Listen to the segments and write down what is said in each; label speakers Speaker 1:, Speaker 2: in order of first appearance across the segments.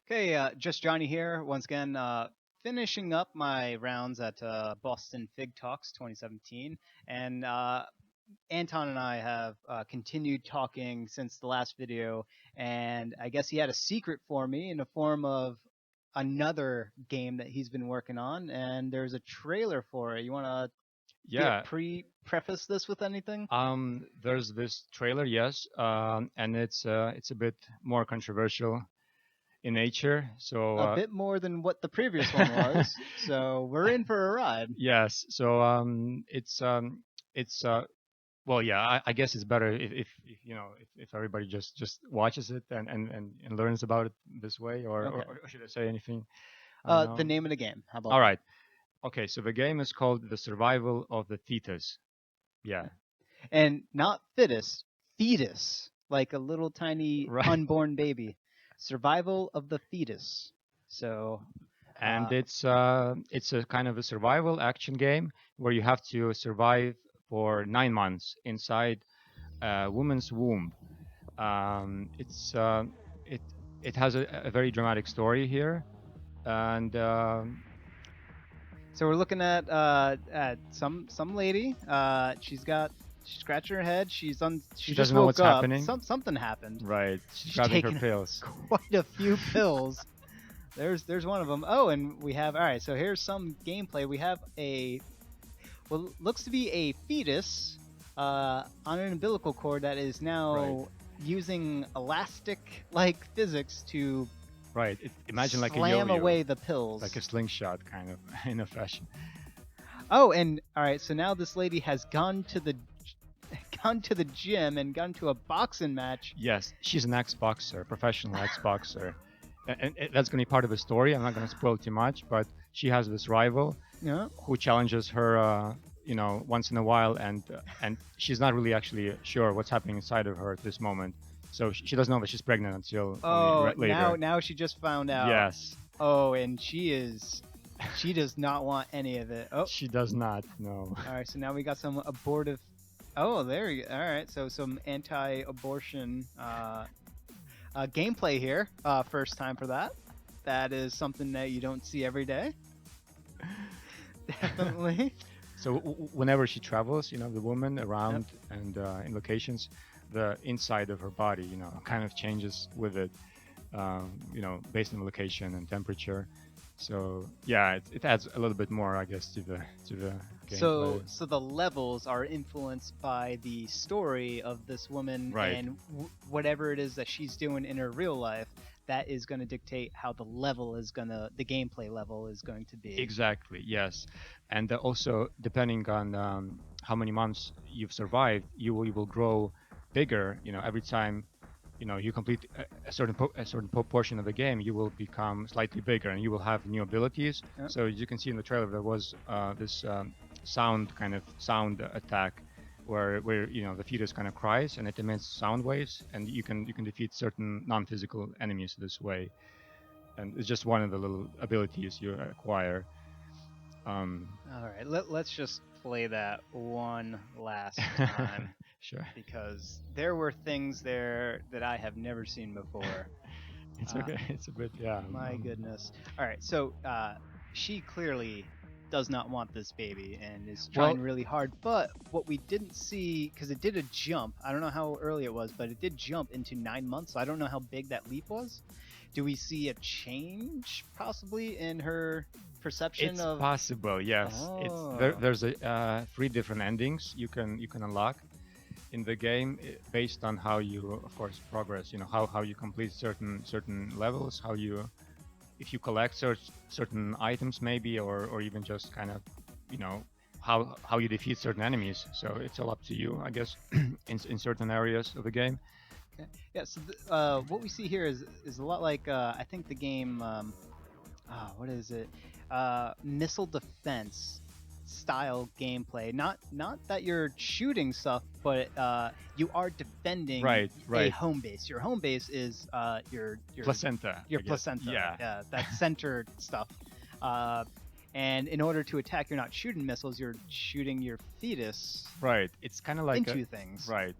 Speaker 1: Okay, just Johnny here once again, finishing up my rounds at Boston Fig Talks 2017, and Anton and I have continued talking since the last video, and I guess he had a secret for me in the form of another game that he's been working on, and there's a trailer for it. You want to
Speaker 2: Yeah,
Speaker 1: preface this with anything?
Speaker 2: there's this trailer, yes, and it's a bit more controversial in nature. So
Speaker 1: A bit more than what the previous one was, so we're in for a ride.
Speaker 2: yes, so it's well, yeah, I guess it's better if if everybody just watches it and learns about it this way,
Speaker 1: Okay.
Speaker 2: or should I say anything? I don't
Speaker 1: The
Speaker 2: know.
Speaker 1: name of the game. How about
Speaker 2: All
Speaker 1: that?
Speaker 2: right, okay, so the game is called The Survival of the Fetus. Yeah,
Speaker 1: And not fetus, fetus, like a little tiny
Speaker 2: right.
Speaker 1: unborn baby. Survival of the fetus. So,
Speaker 2: And
Speaker 1: uh,
Speaker 2: it's a kind of a survival action game where you have to survive for 9 months inside a woman's womb. It's it it has a very dramatic story here, and
Speaker 1: so we're looking at some lady. She's scratching her head. She
Speaker 2: she
Speaker 1: just
Speaker 2: doesn't know
Speaker 1: woke
Speaker 2: what's
Speaker 1: up.
Speaker 2: happening.
Speaker 1: Something happened.
Speaker 2: Right, she's
Speaker 1: She's
Speaker 2: grabbing her
Speaker 1: taken
Speaker 2: pills.
Speaker 1: quite a few pills. There's one of them. Oh, and we have all right. So here's some gameplay. We have a what looks to be a fetus on an umbilical cord that is
Speaker 2: Right,
Speaker 1: now using elastic-like physics to
Speaker 2: right. Imagine like a
Speaker 1: slam
Speaker 2: yo-yo,
Speaker 1: away the
Speaker 2: like a
Speaker 1: pills.
Speaker 2: slingshot kind of in a fashion.
Speaker 1: Oh, and all right, so now this lady has gone to the gone to the gym and gone to a boxing match.
Speaker 2: Yes, she's an ex-boxer, professional ex-boxer. And that's going to be part of the story. I'm not going to spoil too much, but she has this rival
Speaker 1: Yeah.
Speaker 2: who challenges her, once in a while, and she's not really actually sure what's happening inside of her at this moment. So she doesn't know that she's pregnant until only
Speaker 1: Oh,
Speaker 2: later.
Speaker 1: now she just found out.
Speaker 2: Yes,
Speaker 1: Oh, and she does not want any of it. Oh,
Speaker 2: she does not know.
Speaker 1: all right, so now we got some abortive. Oh, there you go. All right, so some anti-abortion gameplay here. First time for that. That is something that you don't see every day. Definitely.
Speaker 2: So whenever she travels, the woman
Speaker 1: Yep.
Speaker 2: around and in locations, the inside of her body, kind of changes with it, based on the location and temperature. So yeah, it adds a little bit more, I guess, to the
Speaker 1: So
Speaker 2: gameplay.
Speaker 1: so the levels are influenced by the story of this woman
Speaker 2: Right.
Speaker 1: and whatever it is that she's doing in her real life. That is going to dictate how the gameplay level is going to be.
Speaker 2: Exactly. Yes, and also depending on how many months you've survived, you will grow bigger. Every time you complete a certain portion of the game, you will become slightly bigger and you will have new abilities.
Speaker 1: Yep.
Speaker 2: So as you can see in the trailer, there was this sound attack where the fetus kind of cries and it emits sound waves, and you can defeat certain non-physical enemies this way. And it's just one of the little abilities you acquire. Um,
Speaker 1: All right, let's just play that one last time
Speaker 2: sure.
Speaker 1: because there were things there that I have never seen before.
Speaker 2: It's
Speaker 1: Uh,
Speaker 2: okay. It's a bit, yeah.
Speaker 1: My goodness. All right, so she clearly does not want this baby and is trying
Speaker 2: Well,
Speaker 1: really hard. But what we didn't see, because it did a jump, I don't know how early it was, but it did jump into 9 months. So I don't know how big that leap was. Do we see a change possibly in her perception
Speaker 2: it's
Speaker 1: of?
Speaker 2: possible. Yes,
Speaker 1: Oh,
Speaker 2: there's three different endings you can unlock in the game, based on how you, of course, progress. How you complete certain levels, how you, if you collect certain items maybe, or even just kind of, you know how you defeat certain enemies. So it's all up to you, I guess, in certain areas of the game.
Speaker 1: okay. Yeah. So what we see here is a lot like I think the game. What is it? Missile defense style gameplay. Not that you're shooting stuff, but you are defending
Speaker 2: Right,
Speaker 1: a
Speaker 2: right.
Speaker 1: home base. Your home base is
Speaker 2: Placenta,
Speaker 1: your
Speaker 2: I guess.
Speaker 1: placenta.
Speaker 2: Yeah,
Speaker 1: Yeah, that centered stuff. Uh, and in order to attack, you're not shooting missiles. You're shooting your fetus
Speaker 2: right. It's kind of like a
Speaker 1: into things.
Speaker 2: right.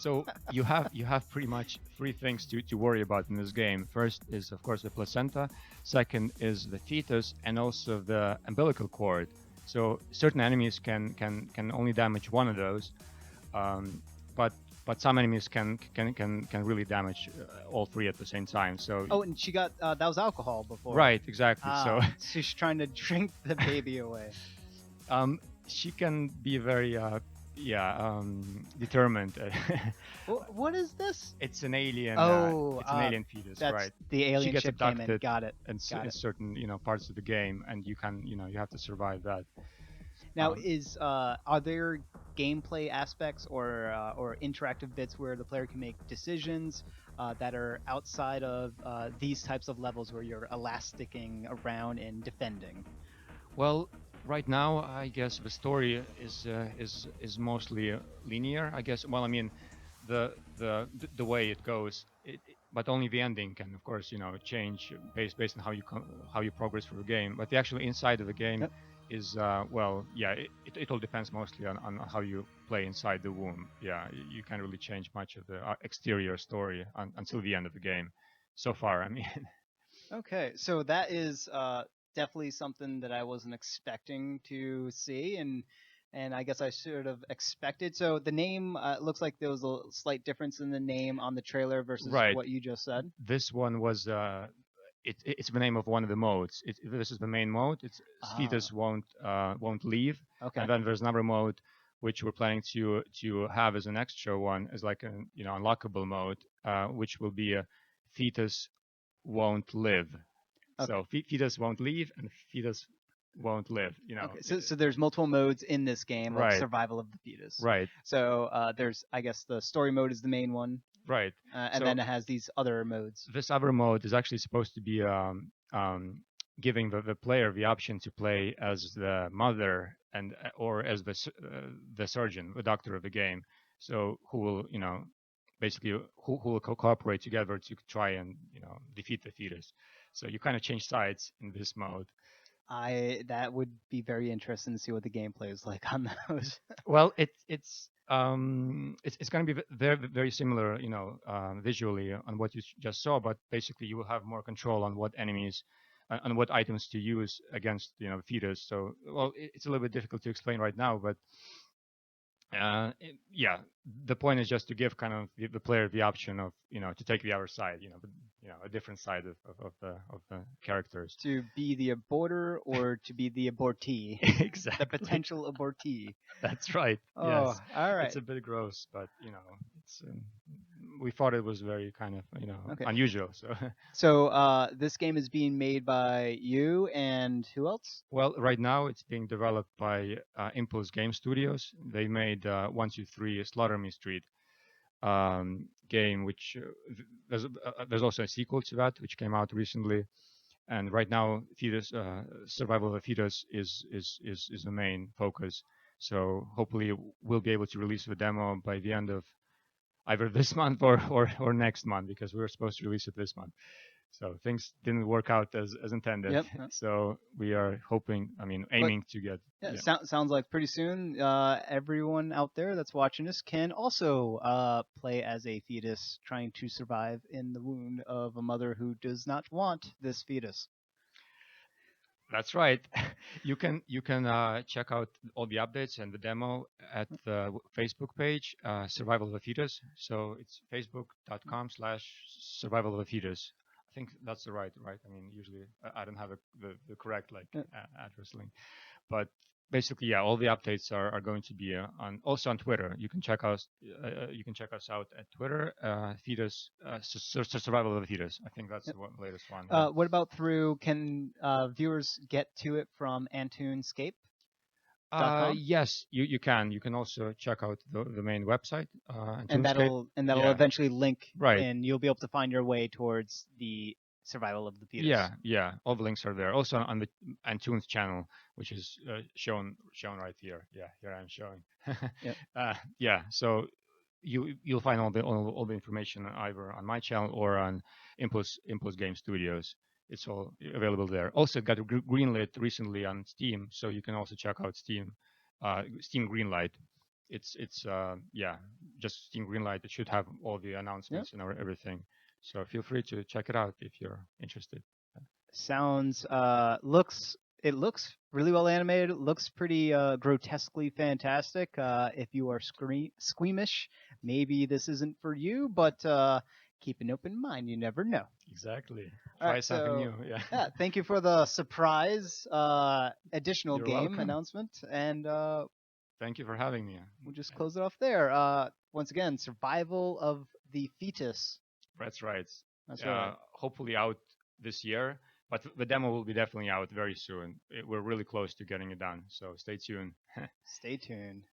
Speaker 2: So you have pretty much three things to worry about in this game. First is of course the placenta. Second is the fetus, and also the umbilical cord. So certain enemies can only damage one of those, um, but some enemies can really damage all three at the same time. So
Speaker 1: Oh, and she got that was alcohol before.
Speaker 2: right, exactly. So
Speaker 1: Ah, so she's trying to drink the baby away.
Speaker 2: she can be very determined.
Speaker 1: What is this?
Speaker 2: It's an alien.
Speaker 1: Oh,
Speaker 2: It's an alien fetus,
Speaker 1: that's
Speaker 2: right?
Speaker 1: the
Speaker 2: She
Speaker 1: alien
Speaker 2: gets
Speaker 1: ship came in.
Speaker 2: abducted
Speaker 1: Got it.
Speaker 2: in
Speaker 1: Got it.
Speaker 2: certain parts of the game, and you have to survive that.
Speaker 1: Now, is are there gameplay aspects or interactive bits where the player can make decisions that are outside of these types of levels where you're elasticing around and defending?
Speaker 2: Well, right now, I guess the story is mostly linear. I guess. Well, I mean, the way it goes, but only the ending can, of course, change based on how you progress through the game. But the actual inside of the game
Speaker 1: Yep.
Speaker 2: is well, yeah, it all depends mostly on how you play inside the womb. Yeah, you can't really change much of the exterior story until the end of the game. So far, I mean.
Speaker 1: Okay, so that is definitely something that I wasn't expecting to see, and I guess I should have expected. So the name looks like there was a slight difference in the name on the trailer versus
Speaker 2: Right.
Speaker 1: what you just said.
Speaker 2: This one was it's the name of one of the modes. This is the main mode. It's
Speaker 1: Ah,
Speaker 2: Fetus won't leave,
Speaker 1: okay.
Speaker 2: and then there's another mode which we're planning to have as an extra one, as like a unlockable mode, which will be a Fetus won't live.
Speaker 1: Okay.
Speaker 2: So Fetus won't leave and Fetus won't live.
Speaker 1: Okay, so there's multiple modes in this game of
Speaker 2: Right,
Speaker 1: survival of the fetus.
Speaker 2: right,
Speaker 1: So there's, I guess, the story mode is the main one,
Speaker 2: right.
Speaker 1: and
Speaker 2: So
Speaker 1: then it has these other modes.
Speaker 2: this other mode is actually supposed to be giving the player the option to play as the mother and or as the surgeon, the doctor of the game. So who will basically who will cooperate together to try and defeat the fetus. So you kind of change sides in this mode.
Speaker 1: I That would be very interesting to see what the gameplay is like on those.
Speaker 2: Well, it's going to be very very similar, visually on what you just saw, but basically you will have more control on what enemies and what items to use against fetus. So well, it's a little bit difficult to explain right now, but yeah, the point is just to give kind of the player the option of to take the other side, a different side of the characters.
Speaker 1: To be the aborter or to be the abortee, the
Speaker 2: Exactly.
Speaker 1: potential abortee.
Speaker 2: That's right.
Speaker 1: Oh,
Speaker 2: Yes,
Speaker 1: all
Speaker 2: it's
Speaker 1: right.
Speaker 2: a bit gross, but it's we thought it was very kind of
Speaker 1: Okay.
Speaker 2: unusual. So,
Speaker 1: So this game is being made by you and who else?
Speaker 2: well, right now it's being developed by Impulse Game Studios. They made 123 Slaughter Me Street game, which there's also a sequel to that, which came out recently. And right now, fetus survival of the fetus is the main focus. So hopefully we'll be able to release the demo by the end of either this month or next month, because we were supposed to release it this month. So things didn't work out as intended.
Speaker 1: Yep.
Speaker 2: So we are hoping, I mean,
Speaker 1: But
Speaker 2: aiming to get.
Speaker 1: yeah,
Speaker 2: Yeah,
Speaker 1: sounds like pretty soon everyone out there that's watching this can also play as a fetus trying to survive in the wound of a mother who does not want this fetus.
Speaker 2: that's right. You can check out all the updates and the demo at the Facebook page, Survival of the Fetus. So it's facebook.com/survival of the fetus. I think that's the right. I mean, usually I don't have the correct like
Speaker 1: Uh,
Speaker 2: address link, but basically, yeah, all the updates are going to be on also on Twitter. You can check us out at Twitter, Fetus, Survival of the Fetus. I think that's
Speaker 1: yep.
Speaker 2: the latest one. Yeah.
Speaker 1: What about through, can viewers get to it from AntoonScape.com?
Speaker 2: Yes, you can. You can also check out the main website,
Speaker 1: And
Speaker 2: Toonscape.
Speaker 1: that'll
Speaker 2: Yeah,
Speaker 1: eventually link,
Speaker 2: right.
Speaker 1: and you'll be able to find your way towards the survival of the fetus.
Speaker 2: Yeah. All the links are there. Also on the Antoon's channel, which is shown right here. Yeah, here I'm showing.
Speaker 1: Yep.
Speaker 2: Yeah. So you'll find all the information either on my channel or on Impulse Game Studios. It's all available there. Also got greenlit recently on Steam, so you can also check out Steam Greenlight. It's yeah, just in green light. It should have all the
Speaker 1: Yeah.
Speaker 2: announcements and everything. So feel free to check it out if you're interested.
Speaker 1: Sounds looks it looks really well animated. It looks pretty grotesquely fantastic. If you are squeamish, maybe this isn't for you, but keep an open mind. You never know.
Speaker 2: Exactly.
Speaker 1: All
Speaker 2: Try
Speaker 1: right,
Speaker 2: something
Speaker 1: so
Speaker 2: new. Yeah.
Speaker 1: yeah, thank you for the surprise additional
Speaker 2: You're
Speaker 1: game
Speaker 2: welcome.
Speaker 1: announcement, and
Speaker 2: Thank you for having me.
Speaker 1: we'll just close it off there. Once again, Survival of the Fetus.
Speaker 2: That's right.
Speaker 1: That's right.
Speaker 2: Hopefully out this year, but the demo will be definitely out very soon. We're really close to getting it done, so stay tuned.
Speaker 1: Stay tuned.